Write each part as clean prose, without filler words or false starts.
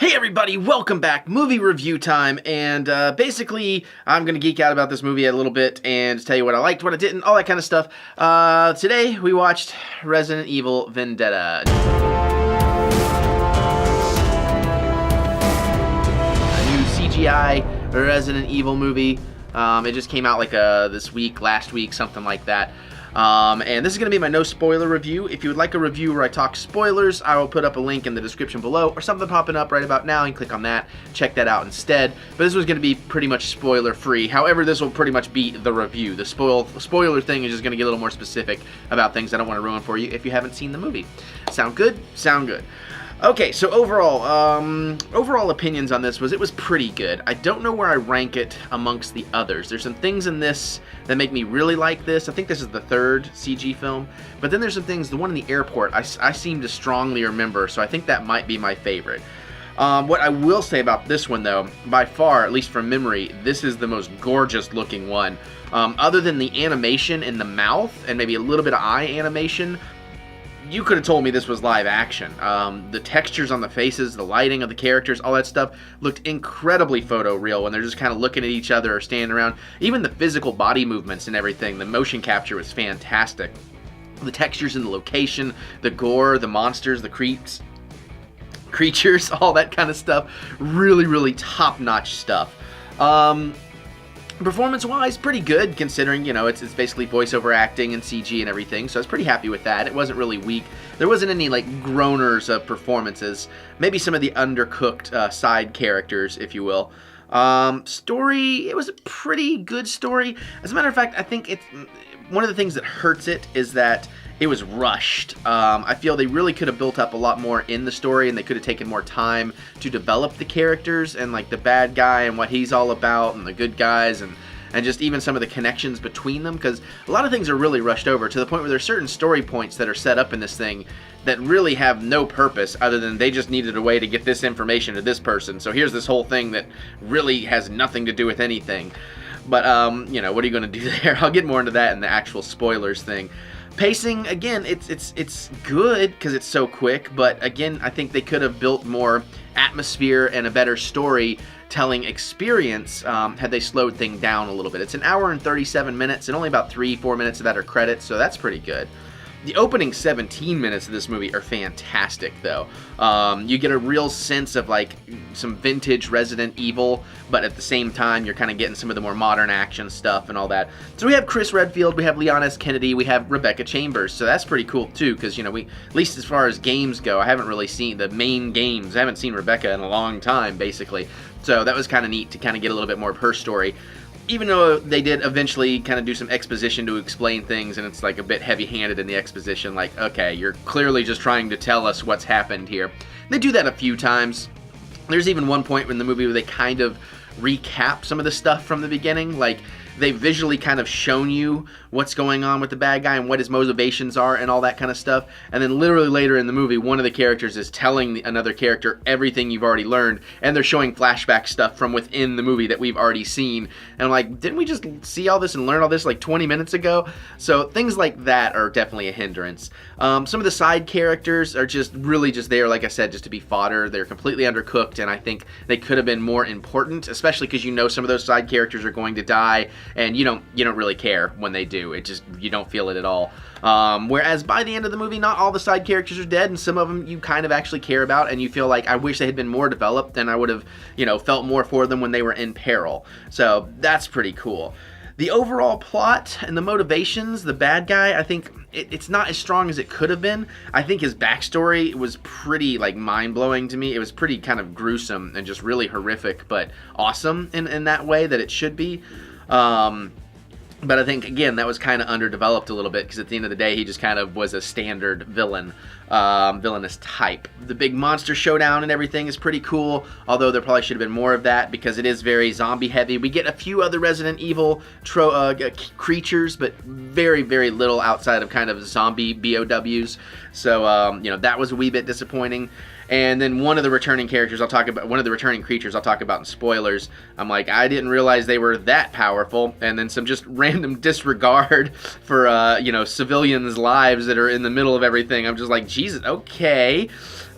Hey everybody, welcome back. Movie review time, and basically I'm going to geek out about this movie a little bit and tell you what I liked, what I didn't, all that kind of stuff. Today we watched Resident Evil Vendetta. A new CGI Resident Evil movie. It just came out like this week, last week, something like that. And this is going to be my no spoiler review. If you would like a review where I talk spoilers, I will put up a link in the description below or something popping up right about now. You can click on that, check that out instead. But this was going to be pretty much spoiler free. However, this will pretty much be the review. The spoiler thing is just going to get a little more specific about things I don't want to ruin for you if you haven't seen the movie. Sound good? Sound good. Okay, so overall opinions on this was it was pretty good. I don't know where I rank it amongst the others. There's some things in this that make me really like this. I think this is the third CG film, but then there's some things, the one in the airport, I seem to strongly remember, so I think that might be my favorite. What I will say about this one, though, by far, at least from memory, this is the most gorgeous looking one. Other than the animation in the mouth and maybe a little bit of eye animation, you could have told me this was live action. The textures on the faces, the lighting of the characters, all that stuff looked incredibly photoreal when they're just kind of looking at each other or standing around. Even the physical body movements and everything, the motion capture was fantastic. The textures in the location, the gore, the monsters, the creatures, all that kind of stuff. Really, really top-notch stuff. Performance-wise, pretty good, considering, you know, it's basically voiceover acting and CG and everything, so I was pretty happy with that. It wasn't really weak. There wasn't any, like, groaners of performances. Maybe some of the undercooked side characters, if you will. Story, it was a pretty good story. As a matter of fact, I think it's one of the things that hurts it is that it was rushed. I feel they really could have built up a lot more in the story, and they could have taken more time to develop the characters and like the bad guy and what he's all about and the good guys and just even some of the connections between them, because a lot of things are really rushed over to the point where there's certain story points that are set up in this thing that really have no purpose other than they just needed a way to get this information to this person. So here's this whole thing that really has nothing to do with anything. But, you know, what are you going to do there? I'll get more into that in the actual spoilers thing. Pacing, again, it's good because it's so quick, but again, I think they could have built more atmosphere and a better storytelling experience had they slowed things down a little bit. It's an hour and 37 minutes and only about 3-4 minutes of that are credits, so that's pretty good. The opening 17 minutes of this movie are fantastic, though. You get a real sense of, like, some vintage Resident Evil, but at the same time, you're kind of getting some of the more modern action stuff and all that. So we have Chris Redfield, we have Leon S. Kennedy, we have Rebecca Chambers, so that's pretty cool, too, because, you know, at least as far as games go, I haven't really seen the main games. I haven't seen Rebecca in a long time, basically. So that was kind of neat to kind of get a little bit more of her story. Even though they did eventually kind of do some exposition to explain things, and it's like a bit heavy-handed in the exposition, like, okay, you're clearly just trying to tell us what's happened here. They do that a few times. There's even one point in the movie where they kind of recap some of the stuff from the beginning, like they've visually kind of shown you what's going on with the bad guy and what his motivations are and all that kind of stuff, and then literally later in the movie, one of the characters is telling another character everything you've already learned, and they're showing flashback stuff from within the movie that we've already seen, and I'm like, didn't we just see all this and learn all this like 20 minutes ago? So things like that are definitely a hindrance. Some of the side characters are just really just there, like I said, just to be fodder. They're completely undercooked, and I think they could have been more important, especially because you know some of those side characters are going to die, and you don't really care when they do. It just, you don't feel it at all. Whereas by the end of the movie, not all the side characters are dead, and some of them you kind of actually care about, and you feel like, I wish they had been more developed, and I would have, you know, felt more for them when they were in peril. So that's pretty cool. The overall plot and the motivations, the bad guy, I think it's not as strong as it could have been. I think his backstory was pretty, like, mind-blowing to me. It was pretty kind of gruesome and just really horrific, but awesome in that way that it should be. But I think, again, that was kind of underdeveloped a little bit, because at the end of the day, he just kind of was a standard villainous type. The big monster showdown and everything is pretty cool, although there probably should have been more of that, because it is very zombie heavy. We get a few other Resident Evil creatures, but very, very little outside of kind of zombie BOWs. So, you know, that was a wee bit disappointing. And then one of the returning characters one of the returning creatures I'll talk about in spoilers, I'm like, I didn't realize they were that powerful. And then some just random disregard for, you know, civilians' lives that are in the middle of everything. I'm just like, Jesus, okay.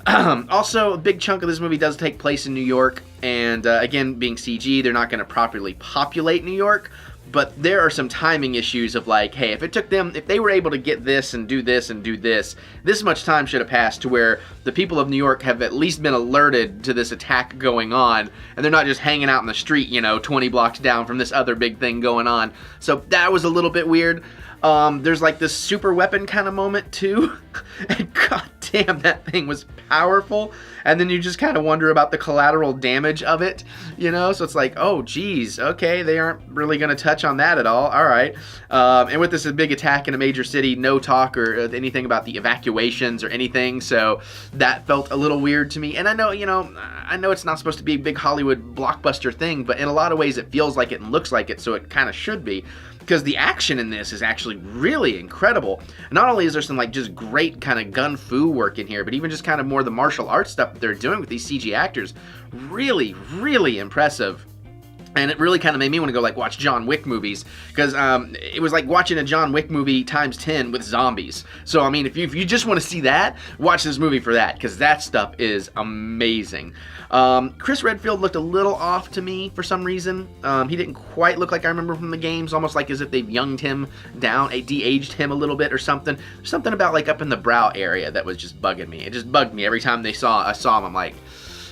Also, a big chunk of this movie does take place in New York, and again, being CG, they're not going to properly populate New York, but there are some timing issues of like, hey, if they were able to get this and do this and do this, this much time should have passed to where the people of New York have at least been alerted to this attack going on, and they're not just hanging out in the street, 20 blocks down from this other big thing going on. So that was a little bit weird. There's like this super weapon kind of moment too. And god damn, that thing was powerful. And then you just kind of wonder about the collateral damage of it, so it's like, oh geez, okay, they aren't really going to touch on that at all. All right. And with this big attack in a major city, no talk or anything about the evacuations or anything, so that felt a little weird to me. And I know, I know it's not supposed to be a big Hollywood blockbuster thing, but in a lot of ways it feels like it and looks like it, so it kind of should be. Because the action in this is actually really incredible. Not only is there some like just great kind of gun fu work in here, but even just kind of more the martial arts stuff that they're doing with these CG actors, really, really impressive. And it really kind of made me want to go like watch John Wick movies, because it was like watching a John Wick movie times 10 with zombies. So I mean, if you just want to see that, watch this movie for that, because that stuff is amazing. Chris Redfield looked a little off to me for some reason. He didn't quite look like I remember from the games, almost like as if they've younged him down, de-aged him a little bit or something. There's something about like up in the brow area that was just bugging me. It just bugged me every time I saw him. I'm like,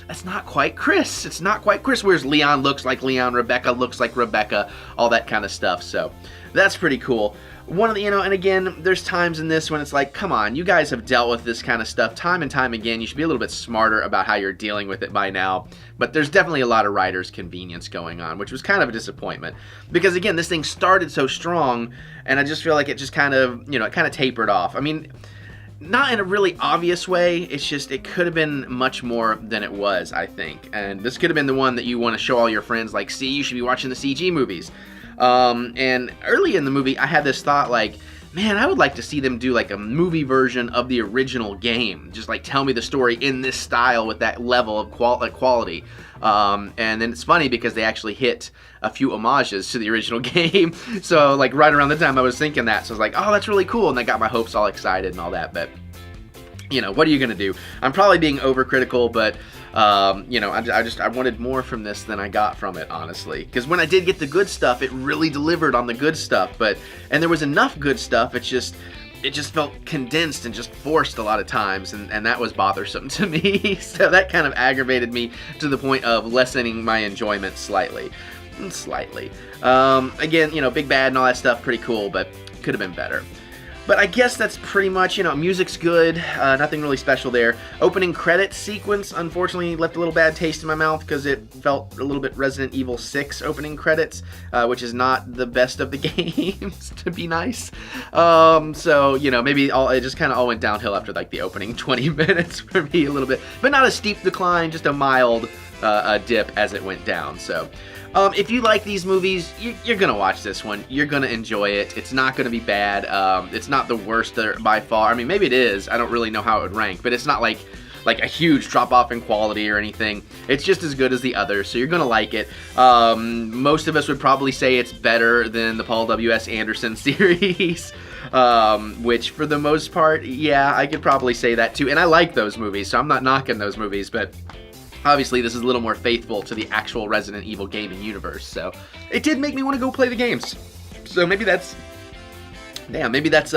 that's not quite Chris. It's not quite Chris. Whereas Leon looks like Leon, Rebecca looks like Rebecca, all that kind of stuff. So that's pretty cool. One of the, and again, there's times in this when it's like, come on, you guys have dealt with this kind of stuff time and time again. You should be a little bit smarter about how you're dealing with it by now. But there's definitely a lot of writer's convenience going on, which was kind of a disappointment. Because again, this thing started so strong, and I just feel like it just kind of, it kind of tapered off. I mean, not in a really obvious way, it's just it could have been much more than it was, I think. And this could have been the one that you want to show all your friends, like, see, you should be watching the CG movies. And early in the movie, I had this thought like, man, I would like to see them do like a movie version of the original game. Just like tell me the story in this style with that level of quality. And then it's funny because they actually hit a few homages to the original game. So like right around the time I was thinking that, so I was like, oh, that's really cool. And that got my hopes all excited and all that. But what are you gonna do? I'm probably being overcritical, but I wanted more from this than I got from it, honestly. Because when I did get the good stuff, it really delivered on the good stuff. And there was enough good stuff. It just felt condensed and just forced a lot of times, and that was bothersome to me. So that kind of aggravated me to the point of lessening my enjoyment slightly. Again, big bad and all that stuff, pretty cool, but could have been better. But I guess that's pretty much, music's good, nothing really special there. Opening credits sequence, unfortunately, left a little bad taste in my mouth because it felt a little bit Resident Evil 6 opening credits, which is not the best of the games, to be nice. So, maybe it just kind of all went downhill after, like, the opening 20 minutes for me a little bit. But not a steep decline, just a mild dip as it went down, so... if you like these movies, you're going to watch this one. You're going to enjoy it. It's not going to be bad. It's not the worst by far. I mean, maybe it is. I don't really know how it would rank, but it's not like a huge drop-off in quality or anything. It's just as good as the others, so you're going to like it. Most of us would probably say it's better than the Paul W.S. Anderson series, which for the most part, yeah, I could probably say that too. And I like those movies, so I'm not knocking those movies, but... obviously, this is a little more faithful to the actual Resident Evil gaming universe, so it did make me want to go play the games. So maybe that's... damn, maybe that's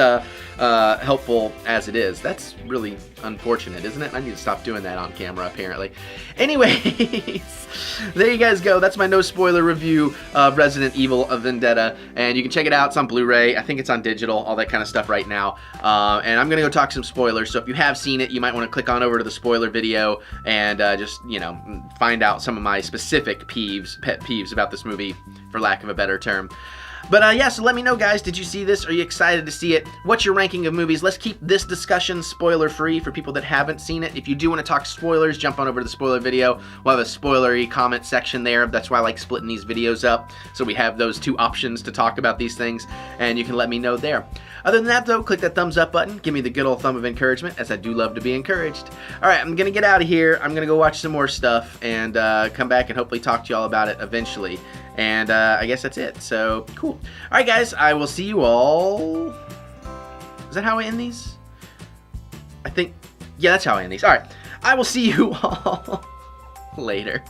helpful as it is. That's really unfortunate, isn't it? I need to stop doing that on camera, apparently. Anyways, there you guys go. That's my no-spoiler review of Resident Evil Vendetta, and you can check it out. It's on Blu-ray. I think it's on digital, all that kind of stuff right now. And I'm going to go talk some spoilers, so if you have seen it, you might want to click on over to the spoiler video and just, find out some of my specific pet peeves about this movie, for lack of a better term. But yeah, so let me know, guys, did you see this? Are you excited to see it? What's your ranking of movies? Let's keep this discussion spoiler-free for people that haven't seen it. If you do want to talk spoilers, jump on over to the spoiler video. We'll have a spoilery comment section there. That's why I like splitting these videos up, so we have those two options to talk about these things, and you can let me know there. Other than that, though, click that thumbs up button. Give me the good old thumb of encouragement, as I do love to be encouraged. All right, I'm going to get out of here. I'm going to go watch some more stuff and come back and hopefully talk to y'all about it eventually. And I guess that's it. So, cool. All right, guys, I will see you all... is that how I end these? I think... yeah, that's how I end these. All right. I will see you all later.